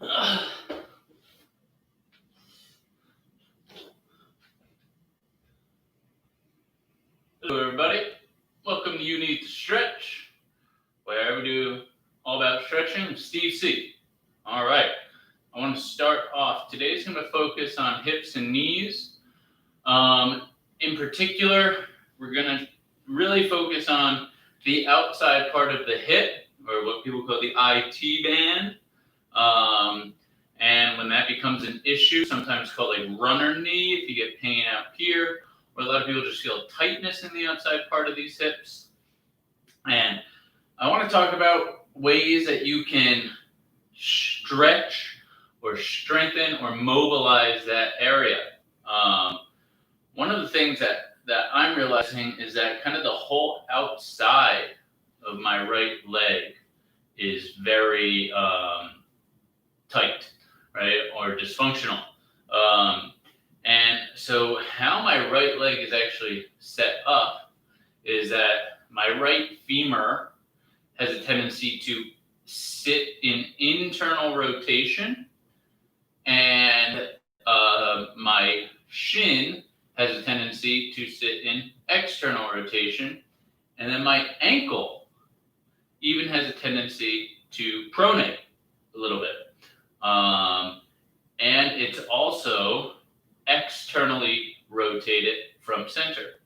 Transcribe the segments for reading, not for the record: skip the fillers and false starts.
Hello, everybody. Welcome to You Need to Stretch, where we do all about stretching. I'm Steve C. All right. I want to start off. Today's going to focus on hips and knees. In particular, we're going to really focus on the outside part of the hip, or what people call the IT band. And when that becomes an issue, sometimes called a runner knee, if you get pain out here, or a lot of people just feel tightness in the outside part of these hips. And I want to talk about ways that you can stretch or strengthen or mobilize that area. One of the things that I'm realizing is that kind of the whole outside of my right leg is very tight, right, or dysfunctional. And so how my right leg is actually set up is that my right femur has a tendency to sit in internal rotation, and my shin has a tendency to sit in external rotation, and then my ankle even has a tendency to pronate a little bit. And it's also externally rotated from center.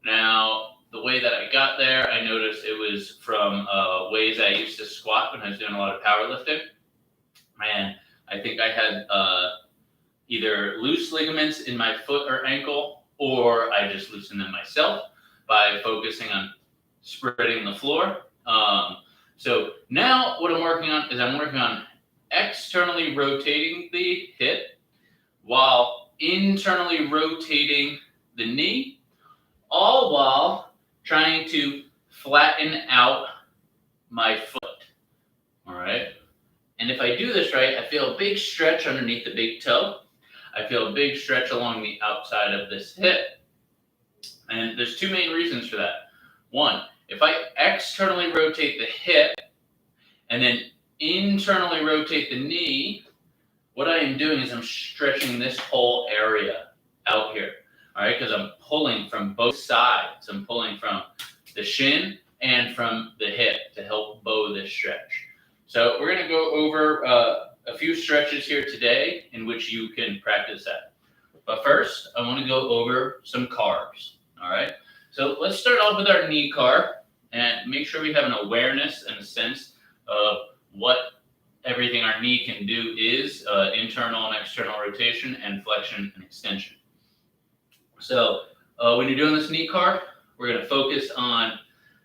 Now, the way that I got there, I noticed it was from ways I used to squat when I was doing a lot of powerlifting. And I think I had either loose ligaments in my foot or ankle, or I just loosened them myself by focusing on spreading the floor. So now what I'm working on is I'm working on externally rotating the hip while internally rotating the knee, all while trying to flatten out my foot. All right. And if I do this right, I feel a big stretch underneath the big toe. I feel a big stretch along the outside of this hip. And there's two main reasons for that. One, if I externally rotate the hip and then internally rotate the knee, what I am doing is I'm stretching this whole area out here, all right, because I'm pulling from both sides. I'm pulling from the shin and from the hip to help bow this stretch. So we're going to go over a few stretches here today in which you can practice that. But first, I want to go over some carbs, all right? So let's start off with our knee carb and make sure we have an awareness and a sense of what everything our knee can do is internal and external rotation and flexion and extension. So when you're doing this knee carb, we're going to focus on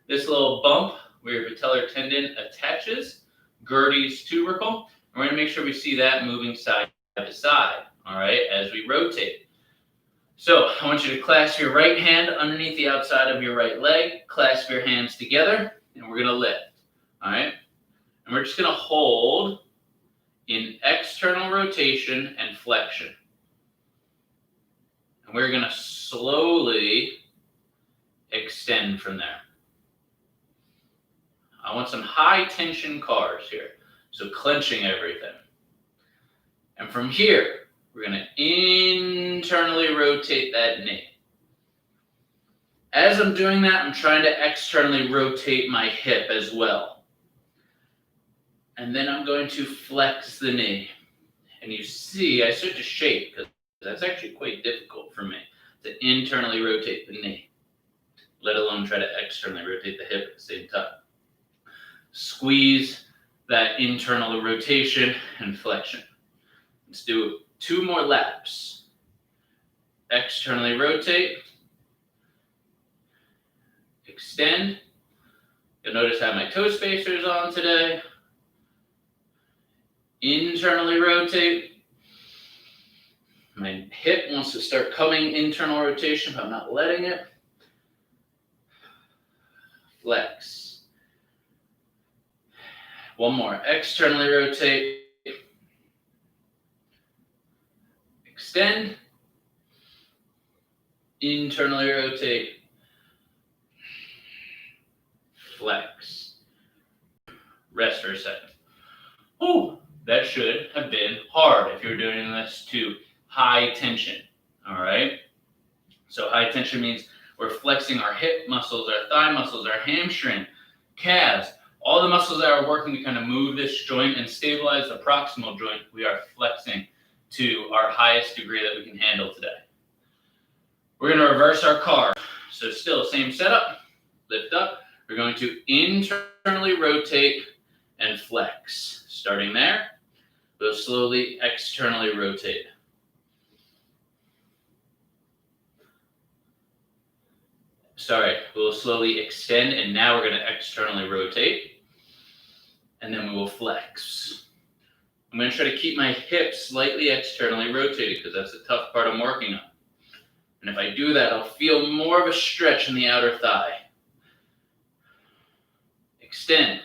this little bump where your patellar tendon attaches, Gerdy's tubercle. And we're going to make sure we see that moving side to side, all right, as we rotate. So I want you to clasp your right hand underneath the outside of your right leg, clasp your hands together, and we're going to lift, all right? And we're just going to hold in external rotation and flexion. And we're going to slowly extend from there. I want some high tension carbs here. So clenching everything. And from here, we're going to internally rotate that knee. As I'm doing that, I'm trying to externally rotate my hip as well. And then I'm going to flex the knee. And you see, I start to shake because that's actually quite difficult for me to internally rotate the knee, let alone try to externally rotate the hip at the same time. Squeeze that internal rotation and flexion. Let's do 2 more laps. Externally rotate, extend. You'll notice I have my toe spacers on today. Internally rotate. My hip wants to start coming internal rotation, but I'm not letting it. Flex. One more. Externally rotate. Extend. Internally rotate. Flex. Rest for a second. Ooh, that should have been hard if you're doing this to high tension, all right? So high tension means we're flexing our hip muscles, our thigh muscles, our hamstring, calves, all the muscles that are working to kind of move this joint and stabilize the proximal joint, we are flexing to our highest degree that we can handle today. We're going to reverse our car. So still same setup, lift up. We're going to internally rotate and flex. Starting there, we'll slowly externally rotate. We'll slowly extend, and now we're going to externally rotate, and then we will flex. I'm going to try to keep my hips slightly externally rotated because that's the tough part I'm working on. And if I do that, I'll feel more of a stretch in the outer thigh. Extend.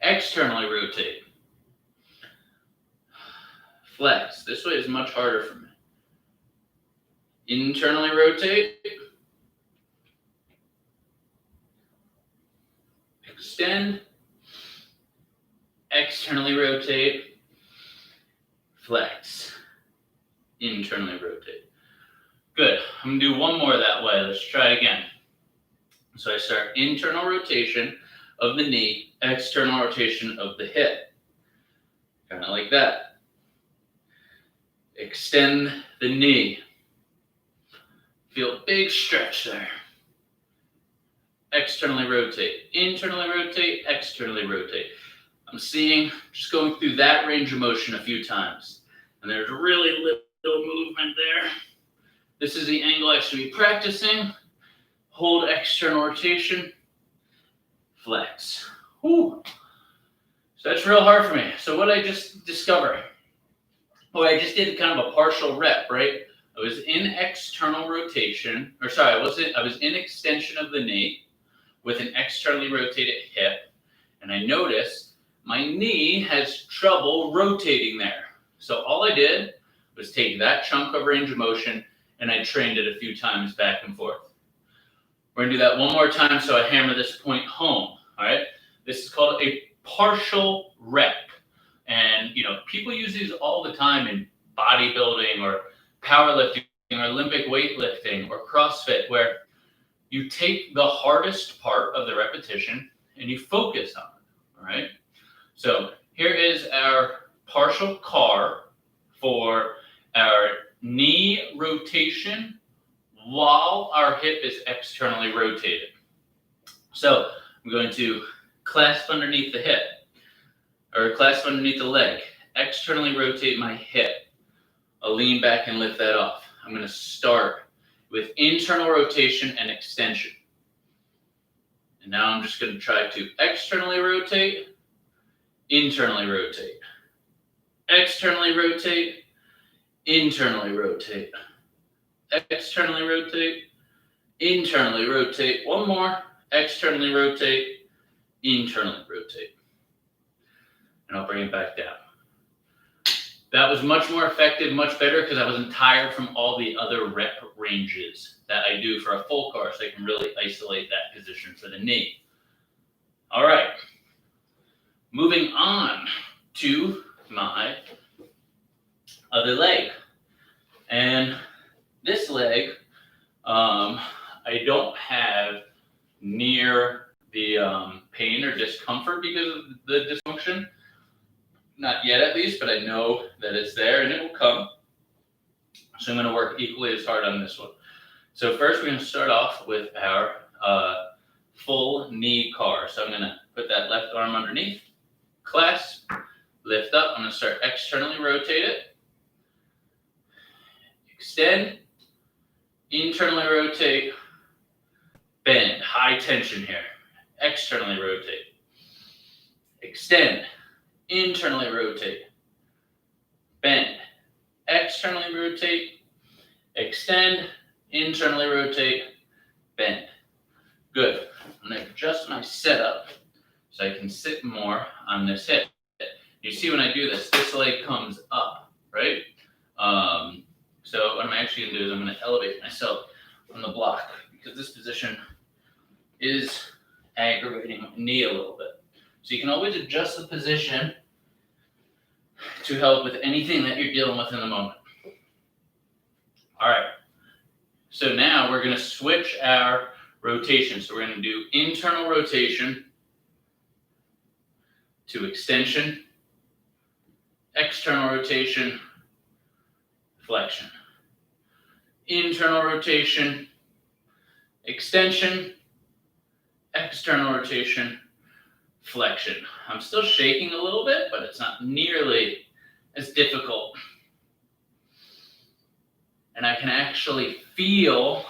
Externally rotate. Flex. This way is much harder for me. Internally rotate. Extend. Externally rotate. Flex. Internally rotate. Good. I'm going to do one more that way. Let's try it again. So I start internal rotation of the knee, external rotation of the hip. Kind of like that. Extend the knee. Feel a big stretch there. Externally rotate, internally rotate, externally rotate. I'm just going through that range of motion a few times. And there's really little movement there. This is the angle I should be practicing. Hold external rotation, flex. Whew. So that's real hard for me. So what I just discovered, I just did kind of a partial rep, right? I was in external rotation, I was in extension of the knee with an externally rotated hip, and I noticed my knee has trouble rotating there. So all I did was take that chunk of range of motion and I trained it a few times back and forth. We're gonna do that one more time so I hammer this point home, all right? This is called a partial rep. And, people use these all the time in bodybuilding or powerlifting or Olympic weightlifting or CrossFit, where you take the hardest part of the repetition and you focus on it, all right? So here is our partial CAR for our knee rotation while our hip is externally rotated. So I'm going to clasp underneath the hip, or clasp underneath the leg, externally rotate my hip. I'll lean back and lift that off. I'm going to start with internal rotation and extension. And now I'm just going to try to externally rotate, internally rotate, externally rotate, internally rotate, externally rotate, internally rotate. One more, externally rotate, internally rotate. And I'll bring it back down. That was much more effective, much better, because I wasn't tired from all the other rep ranges that I do for a full car, so I can really isolate that position for the knee. All right, moving on to my other leg. And this leg, I don't have near the pain or discomfort because of the dysfunction. Not yet, at least, but I know that it's there and it will come. So I'm going to work equally as hard on this one. So first, we're going to start off with our full knee car. So I'm going to put that left arm underneath, clasp, lift up. I'm going to start externally rotate it, extend, internally rotate, bend, high tension here, externally rotate, extend, internally rotate, bend, externally rotate, extend, internally rotate, bend. Good. I'm going to adjust my setup so I can sit more on this hip. You see when I do this, this leg comes up, right? So what I'm actually going to do is I'm going to elevate myself from the block because this position is aggravating my knee a little bit. So you can always adjust the position to help with anything that you're dealing with in the moment. All right. So now we're going to switch our rotation. So we're going to do internal rotation to extension, external rotation, flexion. Internal rotation, extension, external rotation, flexion. I'm still shaking a little bit, but it's not nearly as difficult. And I can actually feel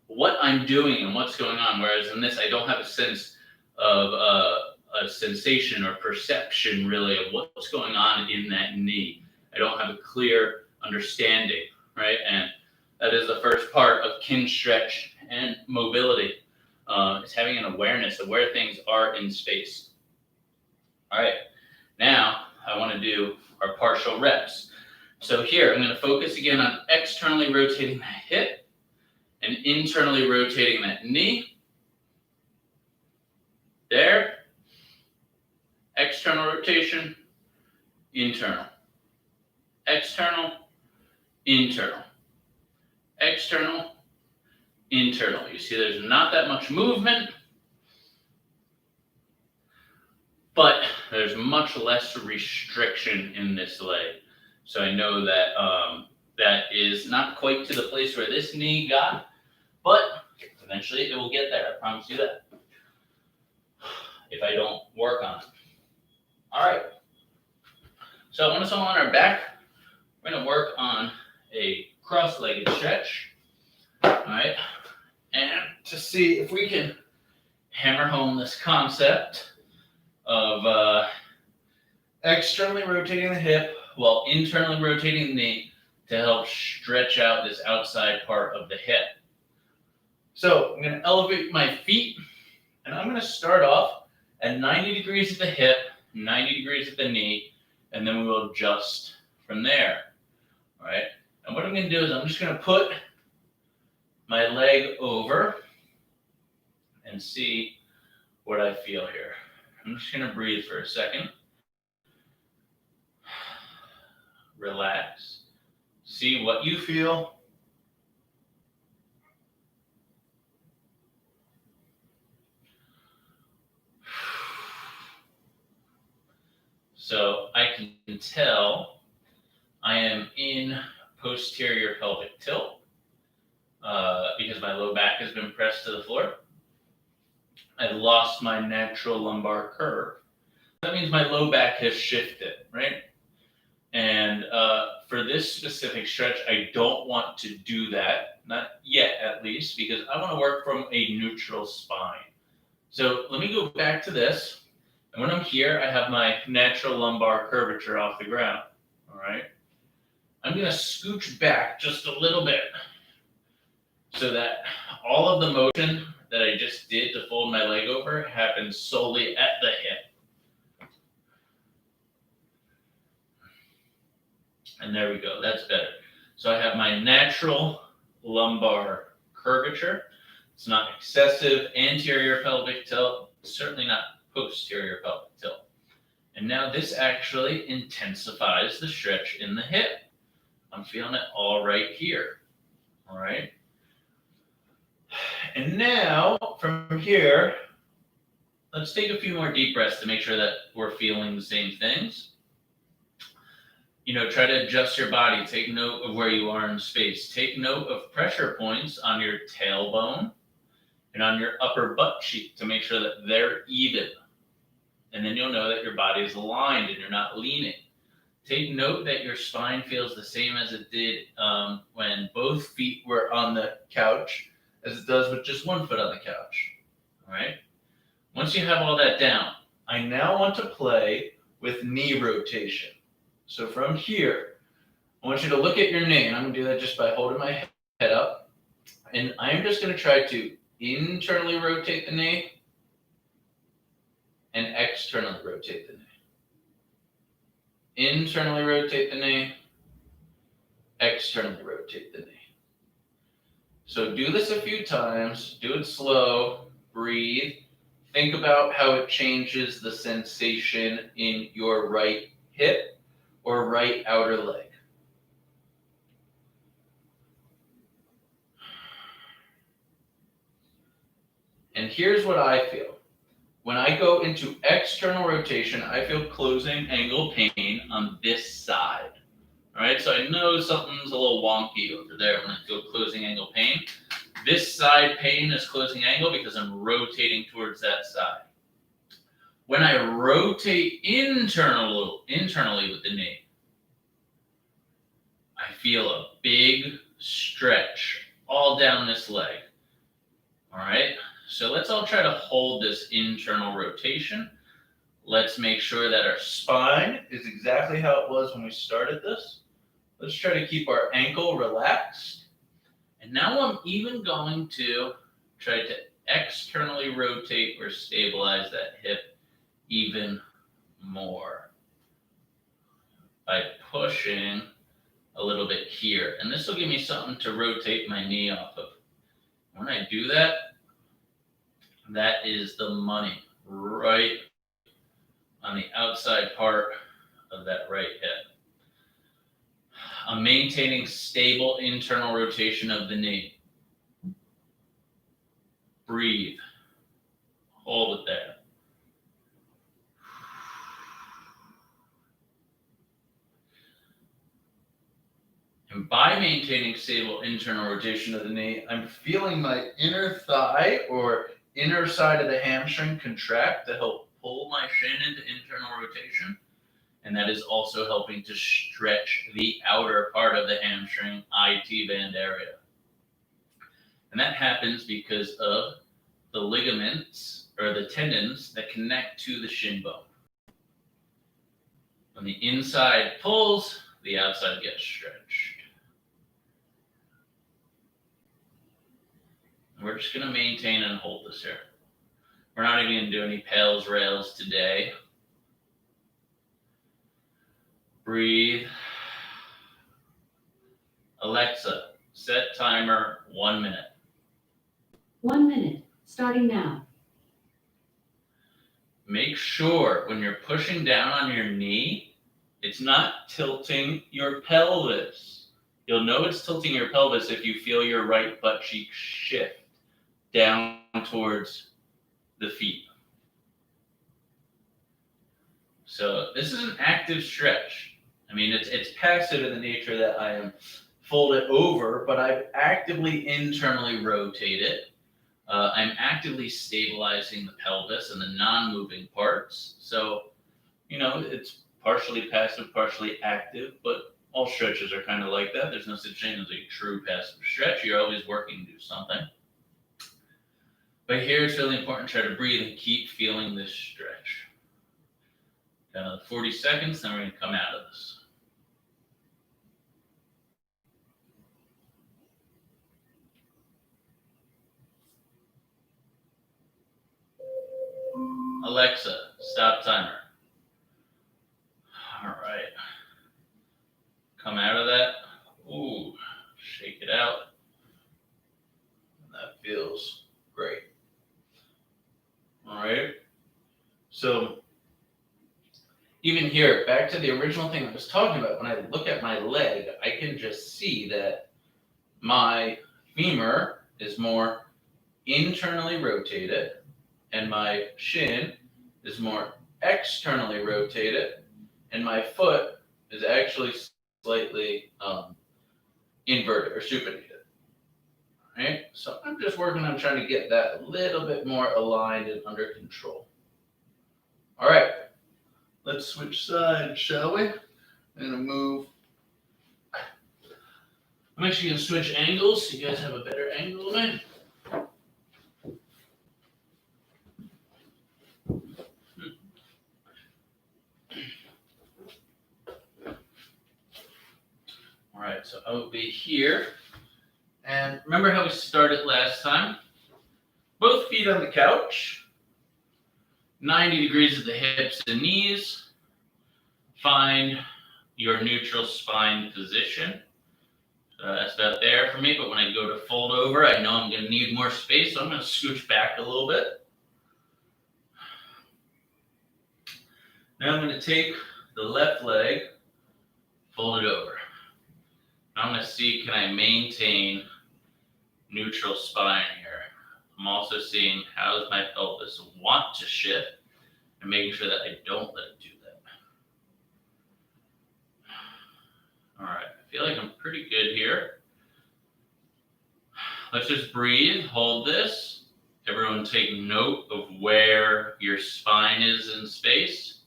what I'm doing and what's going on. Whereas in this, I don't have a sense of a sensation or perception really of what's going on in that knee. I don't have a clear understanding, right? And that is the first part of Kinstretch and mobility. Is having an awareness of where things are in space. All right, now I want to do our partial reps. So here, I'm going to focus again on externally rotating the hip and internally rotating that knee. There. External rotation, internal. External, internal. External, internal. You see there's not that much movement, but there's much less restriction in this leg. So I know that that is not quite to the place where this knee got, but eventually it will get there. I promise you that. If I don't work on it. All right. So when it's all on our back, we're going to work on a cross-legged stretch. All right. And to see if we can hammer home this concept of externally rotating the hip while internally rotating the knee to help stretch out this outside part of the hip. So I'm going to elevate my feet, and I'm going to start off at 90 degrees at the hip, 90 degrees at the knee, and then we will adjust from there. All right. And what I'm going to do is I'm just going to put my leg over and see what I feel here. I'm just going to breathe for a second. Relax. See what you feel. So I can tell I am in posterior pelvic tilt because my low back has been pressed to the floor. I've lost my natural lumbar curve. That means my low back has shifted, right? And for this specific stretch, I don't want to do that, not yet at least, because I want to work from a neutral spine. So let me go back to this. And when I'm here, I have my natural lumbar curvature off the ground, all right? I'm going to scooch back just a little bit so that all of the motion that I just did to fold my leg over happens solely at the hip. And there we go, that's better. So I have my natural lumbar curvature. It's not excessive anterior pelvic tilt, certainly not posterior pelvic tilt. And now this actually intensifies the stretch in the hip. I'm feeling it all right here, all right? And now, from here, let's take a few more deep breaths to make sure that we're feeling the same things. You know, try to adjust your body. Take note of where you are in space. Take note of pressure points on your tailbone and on your upper butt cheek to make sure that they're even. And then you'll know that your body is aligned and you're not leaning. Take note that your spine feels the same as it did when both feet were on the couch as it does with just one foot on the couch. All right? Once you have all that down, I now want to play with knee rotation. So from here, I want you to look at your knee, and I'm going to do that just by holding my head up. And I'm just going to try to internally rotate the knee and externally rotate the knee. Internally rotate the knee, externally rotate the knee. So do this a few times, do it slow, breathe, Think about how it changes the sensation in your right hip or right outer leg. And here's what I feel. When I go into external rotation, I feel closing angle pain on this side. All right, so I know something's a little wonky over there when I feel closing angle pain. This side pain is closing angle because I'm rotating towards that side. When I rotate internally with the knee, I feel a big stretch all down this leg. All right, so let's all try to hold this internal rotation. Let's make sure that our spine is exactly how it was when we started this. Let's try to keep our ankle relaxed. And now I'm even going to try to externally rotate or stabilize that hip even more by pushing a little bit here. And this will give me something to rotate my knee off of. When I do that, that is the money right on the outside part of that right hip. I'm maintaining stable internal rotation of the knee. Breathe. Hold it there. And by maintaining stable internal rotation of the knee, I'm feeling my inner thigh or inner side of the hamstring contract to help pull my shin into internal rotation. And that is also helping to stretch the outer part of the hamstring IT band area. And that happens because of the ligaments or the tendons that connect to the shin bone. When the inside pulls, the outside gets stretched. And we're just going to maintain and hold this here. We're not even going to do any pails rails today. Breathe. Alexa, set timer 1 minute. 1 minute, starting now. Make sure when you're pushing down on your knee, it's not tilting your pelvis. You'll know it's tilting your pelvis if you feel your right butt cheek shift down towards the feet. So this is an active stretch. I mean, it's passive in the nature that I am folded over, but I've actively internally rotated. I'm actively stabilizing the pelvis and the non-moving parts. So, it's partially passive, partially active, but all stretches are kind of like that. There's no such thing as a true passive stretch. You're always working to do something. But here it's really important to try to breathe and keep feeling this stretch. Got another 40 seconds, then we're going to come out of this. Alexa, stop timer. All right. Come out of that. Ooh, shake it out. That feels great. All right. So even here, back to the original thing I was talking about, when I look at my leg, I can just see that my femur is more internally rotated and my shin is more externally rotated and my foot is actually slightly inverted or supinated. All right, so I'm just working on trying to get that a little bit more aligned and under control. All right, let's switch sides, shall we? I'm gonna move. I'm actually gonna switch angles so you guys have a better angle of me. All right, so I will be here. And remember how we started last time? Both feet on the couch, 90 degrees at the hips and knees. Find your neutral spine position. That's about there for me, but when I go to fold over, I know I'm going to need more space, so I'm going to scooch back a little bit. Now I'm going to take the left leg, fold it over. Now I'm going to see, can I maintain neutral spine here? I'm also seeing how does my pelvis want to shift and making sure that I don't let it do that. All right, I feel like I'm pretty good here. Let's just breathe, hold this. Everyone take note of where your spine is in space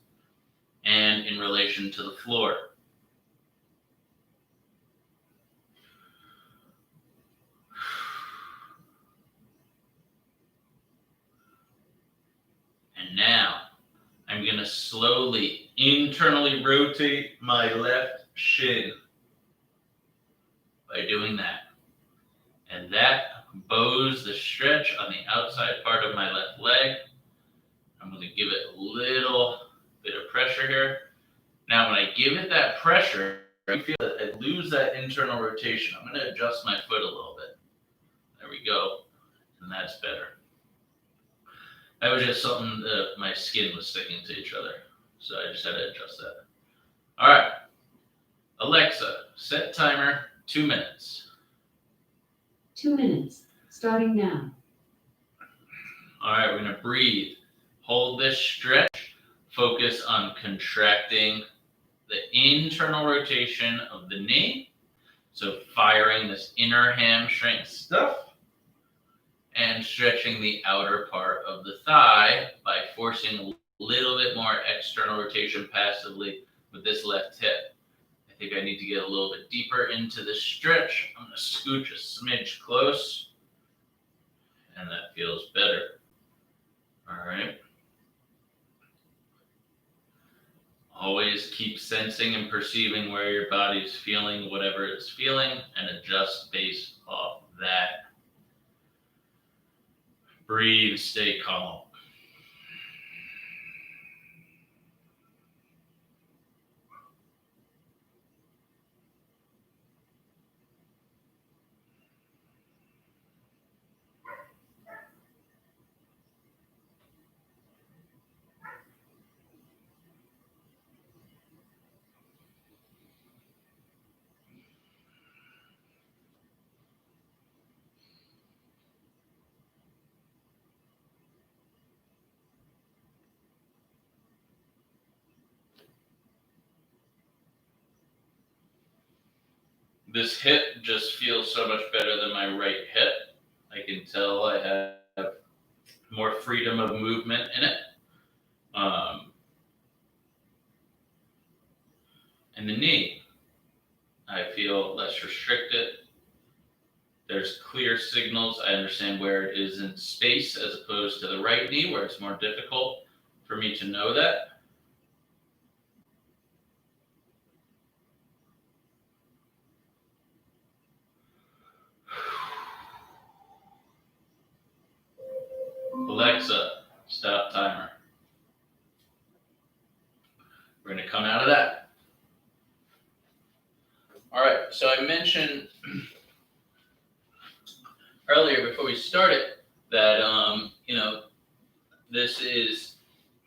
and in relation to the floor. And now I'm going to slowly internally rotate my left shin by doing that. And that bows the stretch on the outside part of my left leg. I'm going to give it a little bit of pressure here. Now, when I give it that pressure, I feel that I lose that internal rotation. I'm going to adjust my foot a little bit. There we go. And that's better. That was just something that my skin was sticking to each other. So I just had to adjust that. All right. Alexa, set timer 2 minutes. 2 minutes, starting now. All right, we're going to breathe. Hold this stretch. Focus on contracting the internal rotation of the knee. So firing this inner hamstring stuff and stretching the outer part of the thigh by forcing a little bit more external rotation passively with this left hip. I think I need to get a little bit deeper into the stretch. I'm going to scooch a smidge close, and that feels better. All right. Always keep sensing and perceiving where your body's feeling whatever it's feeling and adjust based off that. Breathe, stay calm. This hip just feels so much better than my right hip. I can tell I have more freedom of movement in it. And the knee, I feel less restricted. There's clear signals. I understand where it is in space as opposed to the right knee where it's more difficult for me to know that. Alexa, stop timer. We're going to come out of that. All right, so I mentioned earlier before we started that, this is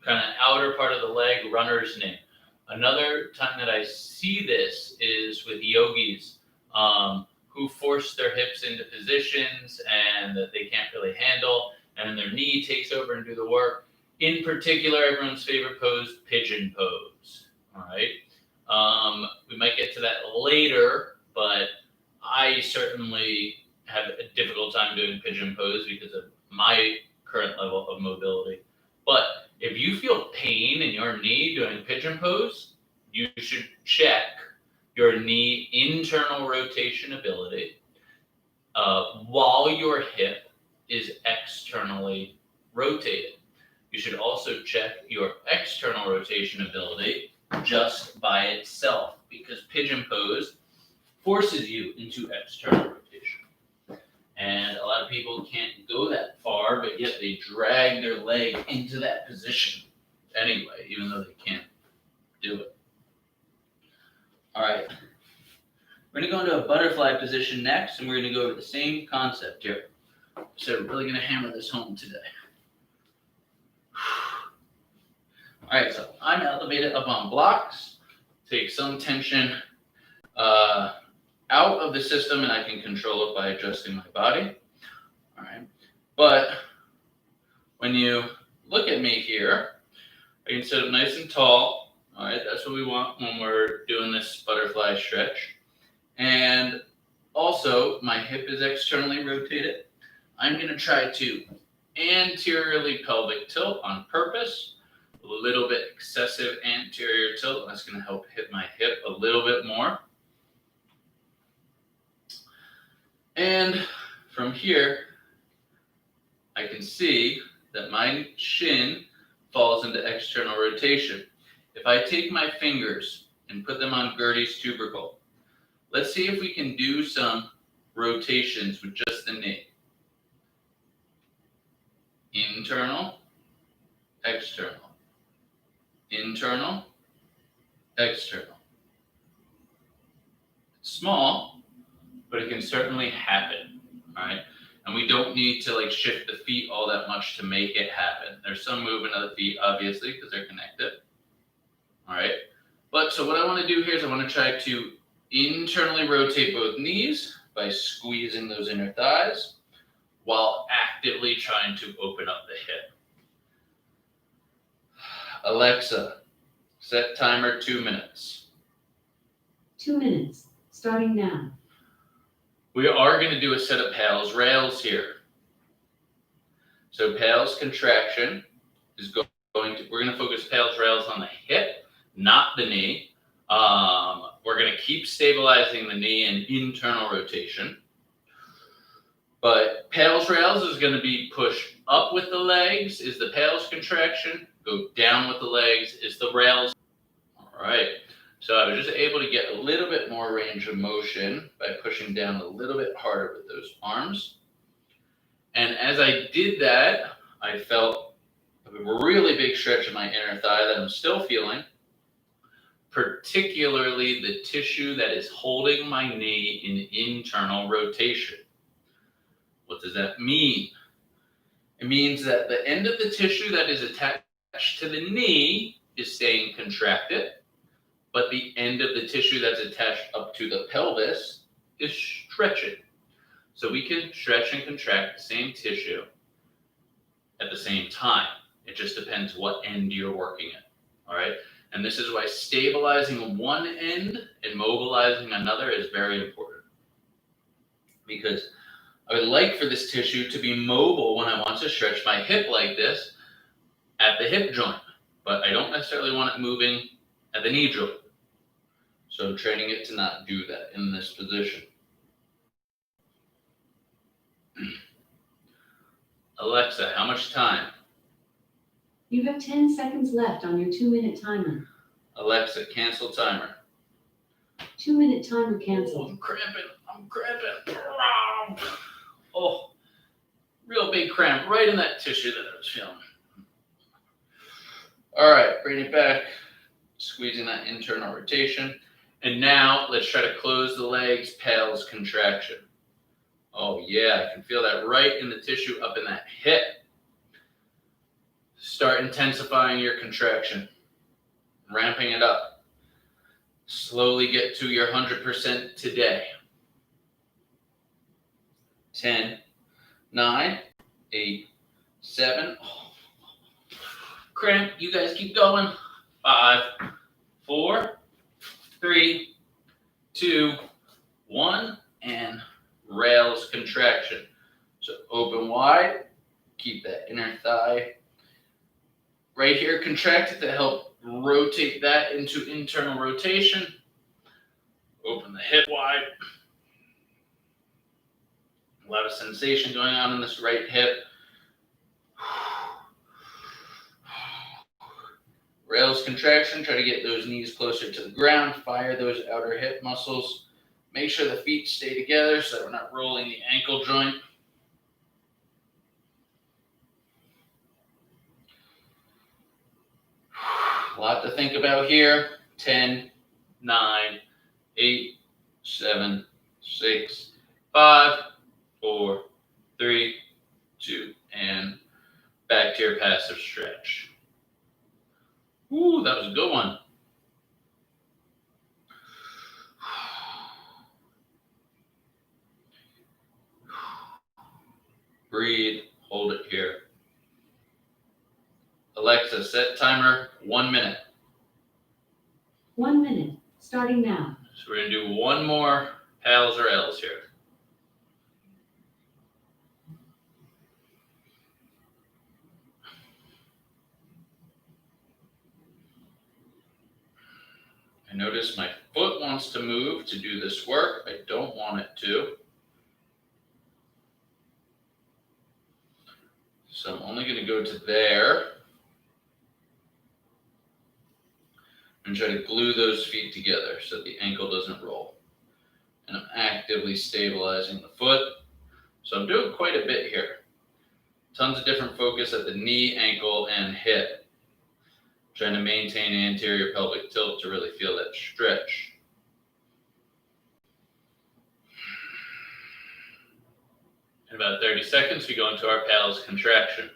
kind of outer part of the leg, runner's knee. Another time that I see this is with yogis who force their hips into positions and that they can't really handle, and then their knee takes over and do the work. In particular, everyone's favorite pose, pigeon pose. All right. We might get to that later, but I certainly have a difficult time doing pigeon pose because of my current level of mobility. But if you feel pain in your knee doing pigeon pose, you should check your knee internal rotation ability while your hip is externally rotated. You should also check your external rotation ability just by itself, because pigeon pose forces you into external rotation. And a lot of people can't go that far, but yet they drag their leg into that position anyway, even though they can't do it. All right. We're going to go into a butterfly position next, and we're going to go over the same concept here. So we're really going to hammer this home today. All right, so I'm elevate it up on blocks, take some tension out of the system, and I can control it by adjusting my body. All right. But when you look at me here, I can sit up nice and tall. All right. That's what we want when we're doing this butterfly stretch. And also, my hip is externally rotated. I'm going to try to anteriorly pelvic tilt on purpose. A little bit excessive anterior tilt. That's going to help hit my hip a little bit more. And from here, I can see that my shin falls into external rotation. If I take my fingers and put them on Gertie's tubercle, let's see if we can do some rotations with just the knee. Internal, external. Internal, external. It's small, but it can certainly happen, all right? And we don't need to like shift the feet all that much to make it happen. There's some movement of the feet, obviously, because they're connected, all right? But so what I want to do here is I want to try to internally rotate both knees by squeezing those inner thighs while actively trying to open up the hip. Alexa, set timer 2 minutes. 2 minutes, starting now. We are going to do a set of Pales rails here. So Pales contraction is going to, we're going to focus Pales rails on the hip, not the knee. We're going to keep stabilizing the knee and internal rotation. But Pales rails is going to be push up with the legs is the Pales contraction. Go down with the legs is the rails. All right. So I was just able to get a little bit more range of motion by pushing down a little bit harder with those arms. And as I did that, I felt a really big stretch in my inner thigh that I'm still feeling, particularly the tissue that is holding my knee in internal rotation. What does that mean? It means that the end of the tissue that is attached to the knee is staying contracted, but the end of the tissue that's attached up to the pelvis is stretching. So we can stretch and contract the same tissue at the same time. It just depends what end you're working at, all right? And this is why stabilizing one end and mobilizing another is very important. Because I would like for this tissue to be mobile when I want to stretch my hip like this at the hip joint, but I don't necessarily want it moving at the knee joint. So I'm training it to not do that in this position. Alexa, how much time? You have 10 seconds left on your 2-minute timer. Alexa, cancel timer. 2-minute timer Oh, canceled. I'm cramping. Oh, real big cramp right in that tissue that I was feeling. All right, bring it back. Squeezing that internal rotation. And now let's try to close the legs, Pales contraction. Oh yeah, I can feel that right in the tissue up in that hip. Start intensifying your contraction, ramping it up. Slowly get to your 100% today. 10, 9, 8, 7. Oh, cramp, you guys keep going. 5, 4, 3, 2, 1, and rails contraction. So open wide, keep that inner thigh right here contracted to help rotate that into internal rotation. Open the hip wide. A lot of sensation going on in this right hip. Rails contraction, try to get those knees closer to the ground, fire those outer hip muscles. Make sure the feet stay together so that we're not rolling the ankle joint. A lot to think about here. 10, 9, 8, 7, 6, 5, 4, 3, 2, and back to your passive stretch. Ooh, that was a good one. Breathe, hold it here. Alexa, set timer 1 minute. 1 minute, starting now. So we're gonna do one more PALS or L's here. I notice my foot wants to move to do this work. I don't want it to. So I'm only gonna go to there and try to glue those feet together so the ankle doesn't roll. And I'm actively stabilizing the foot. So I'm doing quite a bit here. Tons of different focus at the knee, ankle, and hip. Trying to maintain anterior pelvic tilt to really feel that stretch. In about 30 seconds, we go into our PALS contraction.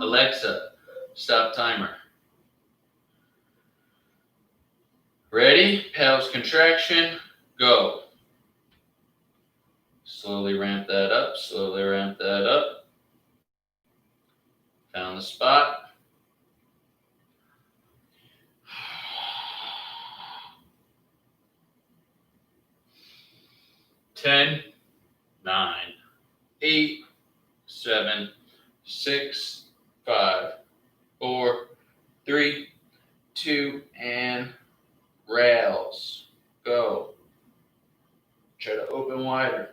Alexa, stop timer. Ready? PALS contraction, go. Slowly ramp that up, slowly ramp that up. Found the spot. Ten, 9, 8, 7, 6, 5, 4, 3, 2, and rails. Go. Try to open wider.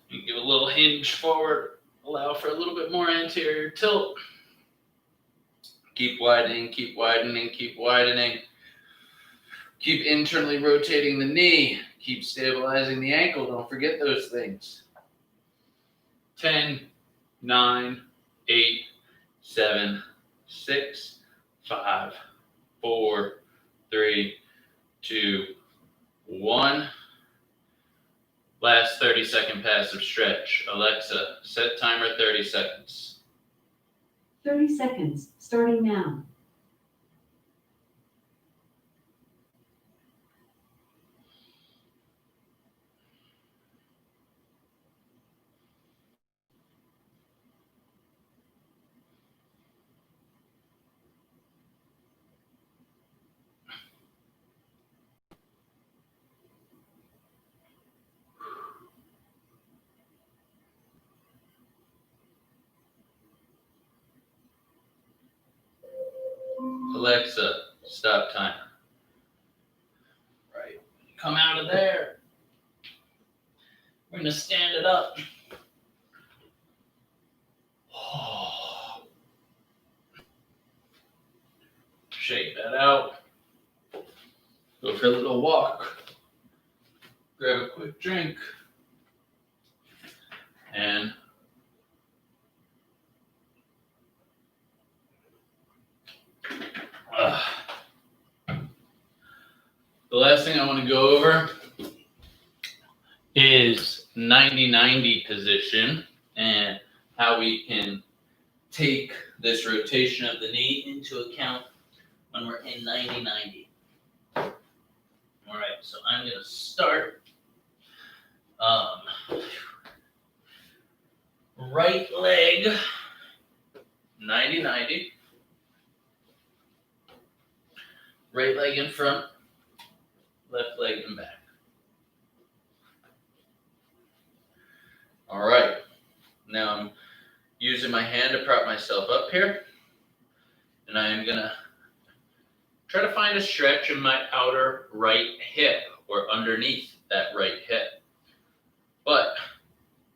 You give a little hinge forward, allow for a little bit more anterior tilt. Keep widening, keep widening, keep widening. Keep internally rotating the knee. Keep stabilizing the ankle. Don't forget those things. 10, 9, 8, 7, 6, 5, 4, 3, 2, 1. Last 30-second passive stretch. Alexa, set timer 30 seconds. 30 seconds, starting now. Alexa, stop timer. Right. Come out of there. We're going to stand it up. Shake that out. Go for a little walk. Grab a quick drink. And the last thing I want to go over is 90-90 position and how we can take this rotation of the knee into account when we're in 90-90. All right, so I'm going to start right leg 90-90. Right leg in front, left leg in back. All right. Now I'm using my hand to prop myself up here. And I am going to try to find a stretch in my outer right hip or underneath that right hip.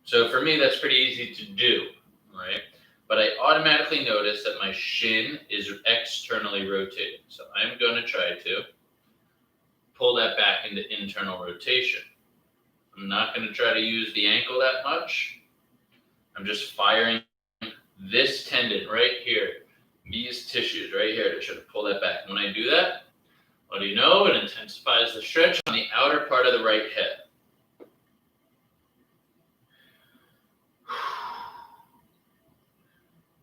So for me, that's pretty easy to do, right? But I automatically notice that my shin is externally rotated. So I'm going to try to pull that back into internal rotation. I'm not going to try to use the ankle that much. I'm just firing this tendon right here, these tissues right here to try to pull that back. When I do that, What do you know? It intensifies the stretch on the outer part of the right hip.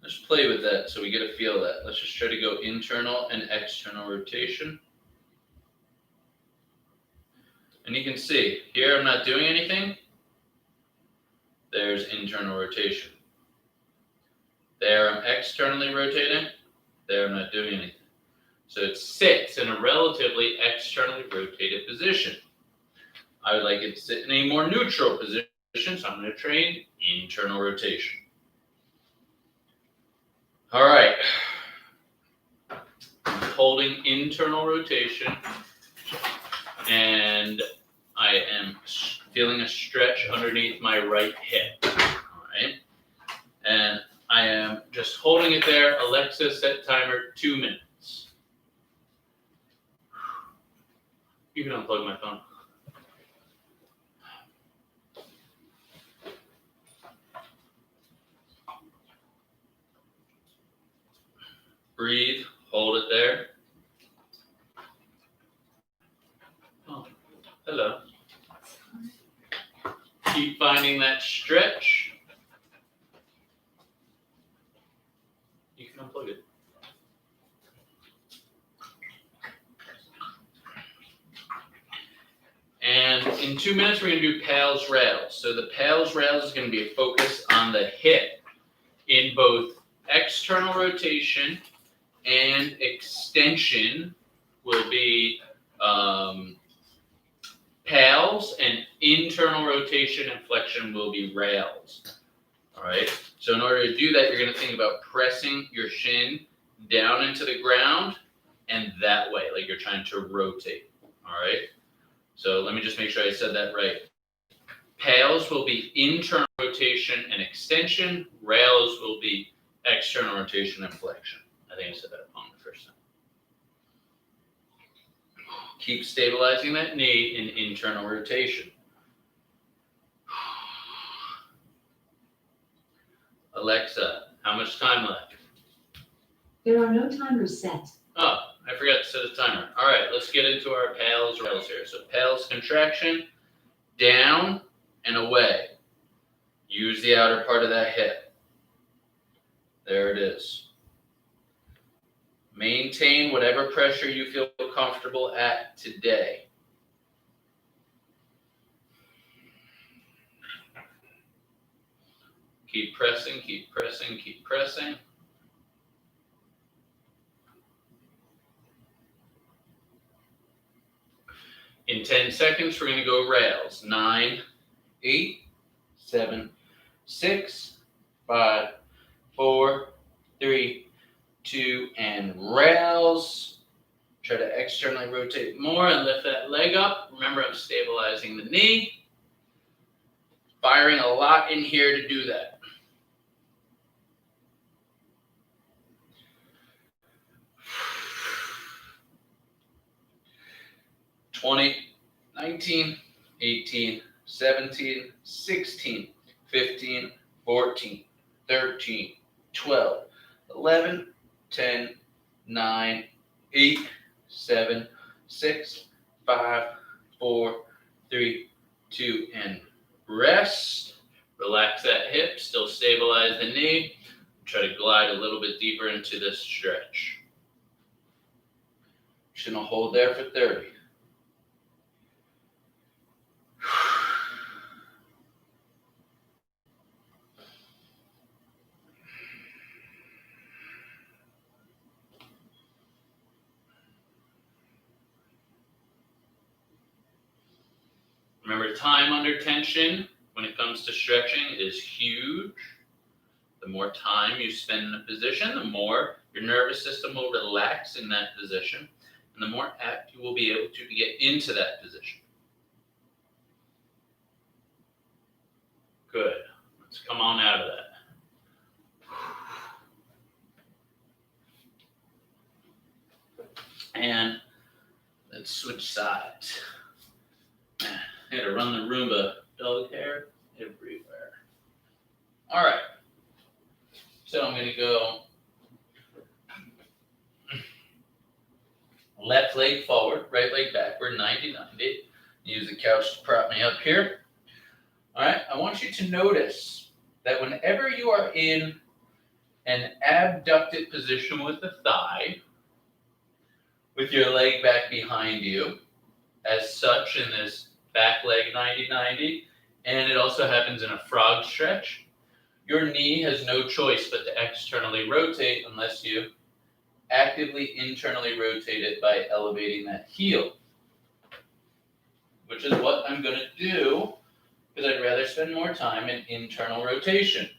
Let's play with that so we get a feel of that. Let's just try to go internal and external rotation. And you can see, here I'm not doing anything. There's internal rotation. There I'm externally rotating. There I'm not doing anything. So it sits in a relatively externally rotated position. I would like it to sit in a more neutral position, so I'm going to train internal rotation. All right. I'm holding internal rotation, and I am feeling a stretch underneath my right hip. All right. And I am just holding it there. Alexa, set timer 2 minutes. You can unplug my phone. Breathe, hold it there. Oh, hello. Keep finding that stretch. You can unplug it. And in 2 minutes, we're going to do PALS rails. So the PALS rails is going to be a focus on the hip in both external rotation and extension will be PALS, and internal rotation and flexion will be rails. All right. So in order to do that, you're going to think about pressing your shin down into the ground and that way, like you're trying to rotate. All right. So let me just make sure I said that right. PALS will be internal rotation and extension. Rails will be external rotation and flexion. I think I said that wrong the first time. Keep stabilizing that knee in internal rotation. Alexa, how much time left? There are no timers set. Oh, I forgot to set a timer. All right, let's get into our PALS rails here. So PALS contraction, down and away. Use the outer part of that hip. There it is. Maintain whatever pressure you feel comfortable at today. Keep pressing, keep pressing, keep pressing. In 10 seconds, we're going to go rails. 9, 8, 7, 6, 5, 4, 3, 2, and rails. Try to externally rotate more and lift that leg up. Remember, I'm stabilizing the knee. Firing a lot in here to do that. 20, 19, 18, 17, 16, 15, 14, 13, 12, 11, 10, 9, 8, 7, 6, 5, 4, 3, 2, and rest. Relax that hip, still stabilize the knee. Try to glide a little bit deeper into this stretch. Just gonna hold there for 30. Remember, time under tension when it comes to stretching is huge. The more time you spend in a position, the more your nervous system will relax in that position, and the more apt you will be able to get into that position. Good. Let's come on out of that. And let's switch sides. I had to run the Roomba dog hair everywhere. All right. So I'm going to go Left leg forward, right leg backward, 90-90. Use the couch to prop me up here. All right, I want you to notice that whenever you are in an abducted position with the thigh, with your leg back behind you, as such in this back leg 90-90, and it also happens in a frog stretch, your knee has no choice but to externally rotate unless you actively internally rotate it by elevating that heel, which is what I'm going to do because I'd rather spend more time in internal rotation.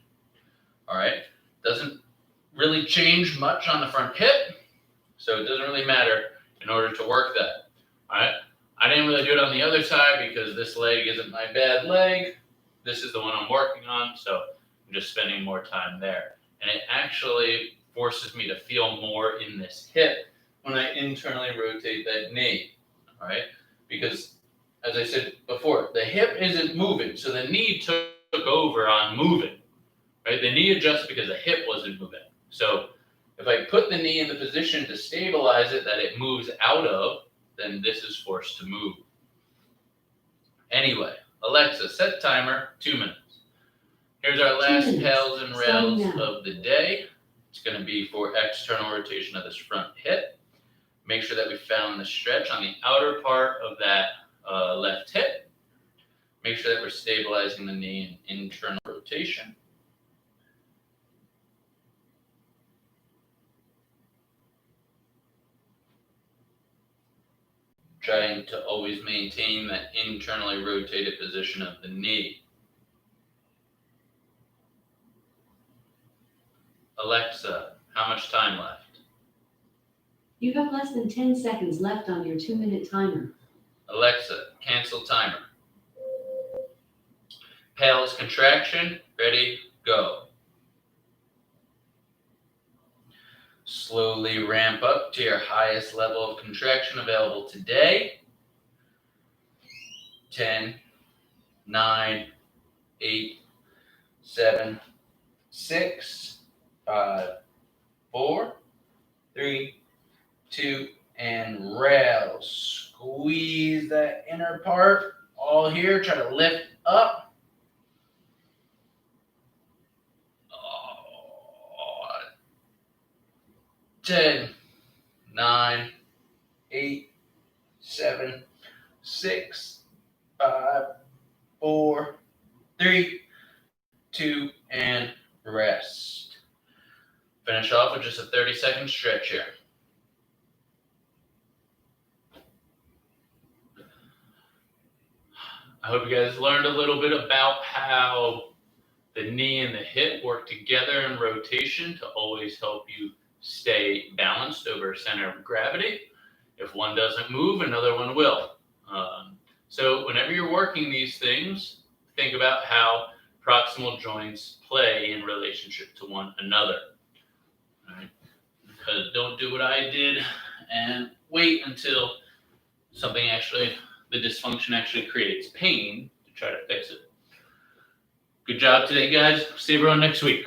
All right, doesn't really change much on the front hip, so it doesn't really matter in order to work that. All right, I didn't really do it on the other side because this leg isn't my bad leg. This is the one I'm working on, so I'm just spending more time there. And it actually forces me to feel more in this hip when I internally rotate that knee, all right? Because, as I said before, the hip isn't moving, so the knee took over on moving, right? The knee adjusts because the hip wasn't moving. So if I put the knee in the position to stabilize it that it moves out of, then this is forced to move. Anyway, Alexa, set timer, 2 minutes. Here's our last 2 minutes. pals and rails Starting now. of the day. It's going to be for external rotation of this front hip. Make sure that we found the stretch on the outer part of that left hip. Make sure that we're stabilizing the knee in internal rotation. Trying to always maintain that internally rotated position of the knee. Alexa, how much time left? You have less than 10 seconds left on your 2-minute timer. Alexa, cancel timer. Pals contraction, ready, go. Slowly ramp up to your highest level of contraction available today. 10, 9, 8, 7, 6, 5, 4, 3, 2, and rail. Squeeze that inner part all here. Try to lift up. 10, 9, 8, 7, 6, 5, 4, 3, 2, and rest. Finish off with just a 30-second stretch here. I hope you guys learned a little bit about how the knee and the hip work together in rotation to always help you stay balanced over center of gravity. If one doesn't move, another one will. So whenever you're working these things, think about how proximal joints play in relationship to one another. All right? Because don't do what I did and wait until the dysfunction actually creates pain to try to fix it. Good job today, guys. See everyone next week.